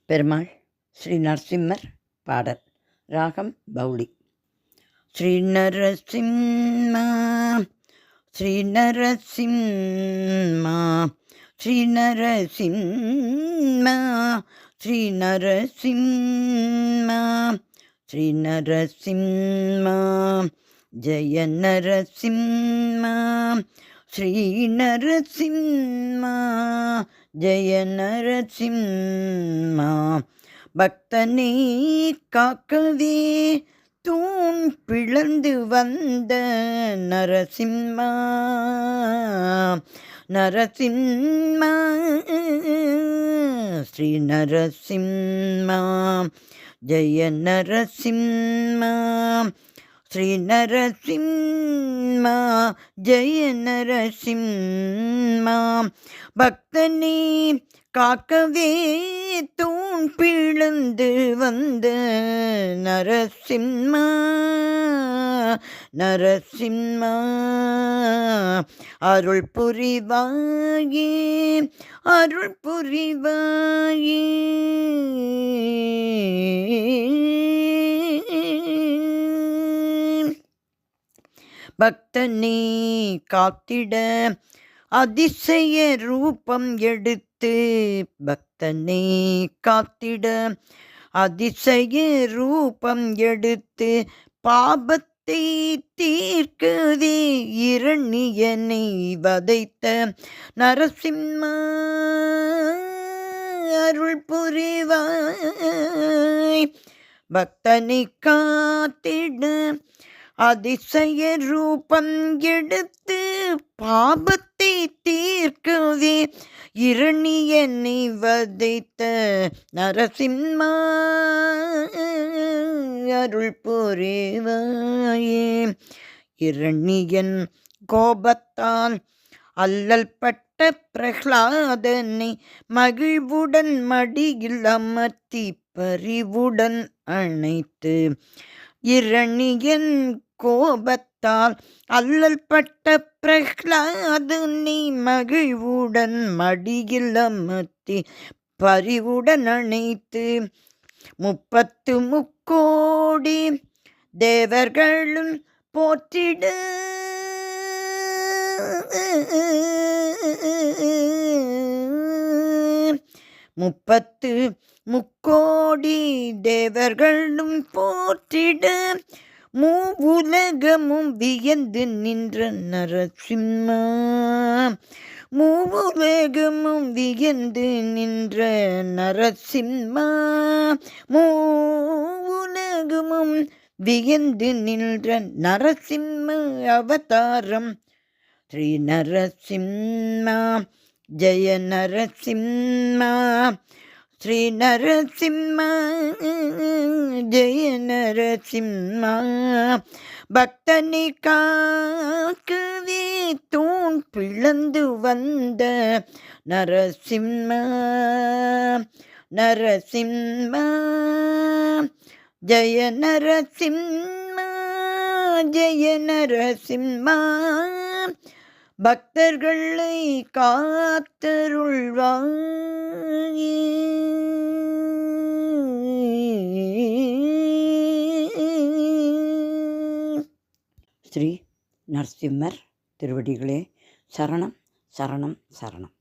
பெருமாள் ஸ்ரீ நரசிம்மர் பாடல். ராகம் பௌளி. ஸ்ரீ நரசிம்மா ஸ்ரீ நரசிம்மா ஸ்ரீ நரசிம்மா ஸ்ரீ நரசிம்மா ஸ்ரீ நரசிம்மா ஜய நரசிம்மா ஸ்ரீ நரசிம்மா ஜய நரசிம்மா. பக்தனை காக்கவே தூண் பிளந்து வந்த நரசிம்மா நரசிம்மா ஸ்ரீ நரசிம்மா ஜய நரசிம்மா ஸ்ரீ நரசிம்மா ஜய நரசிம்மா. பக்தனை காக்கவே தூண் பிளந்து வந்த நரசிம்மா நரசிம்மா. அருள் புரிவாயே அருள் புரிவாயே பக்தனை காத்திட அதிசய ரூபம் எடுத்து பக்தனை காத்திட அதிசய ரூபம் எடுத்து பாபத்தை தீர்க்கவே இரணியனை வதைத்த நரசிம்மா அருள் புரிவாய். பக்தனை காத்திட அதிசய ரூபம் எடுத்து பாபத்தை தீர்க்கவே இரணியனை வதைத்த நரசிம்மா அருள் புரிவாயே. இரணியன் கோபத்தால் அல்லல் பட்ட பிரஹ்லாதனை மகிழ்வுடன் மடியில் அமர்த்தி பரிவுடன் அணைத்து இரணியன் கோபத்தால் அல்லல் பட்ட பிரஹ்லாதனை மகிழ்வுடன் மடியில் அமர்த்தி பரிவுடன் அணைத்து 30 முக்கோடி தேவர்களும் போற்றிட 30 முக்கோடி தேவர்களும் போற்றிட மூவுலகமும் வியந்து நின்ற நரசிம்மா மூவுலகமும் வியந்து நின்ற நரசிம்மா மூவுலகமும் வியந்து நின்ற நரசிம்ம அவதாரம். ஸ்ரீ நரசிம்மா ஜய நரசிம்மா ஸ்ரீ நரசிம்மா ஜய நரசிம்மா. பக்தனை காக்கவே தூண் பிளந்து வந்த நரசிம்மா நரசிம்மா ஜய நரசிம்மா ஜய நரசிம்மா. பக்தர்களை காத்தருள்வாயே. ஸ்ரீ நரசிம்மர் திருவடிகளே சரணம் சரணம் சரணம்.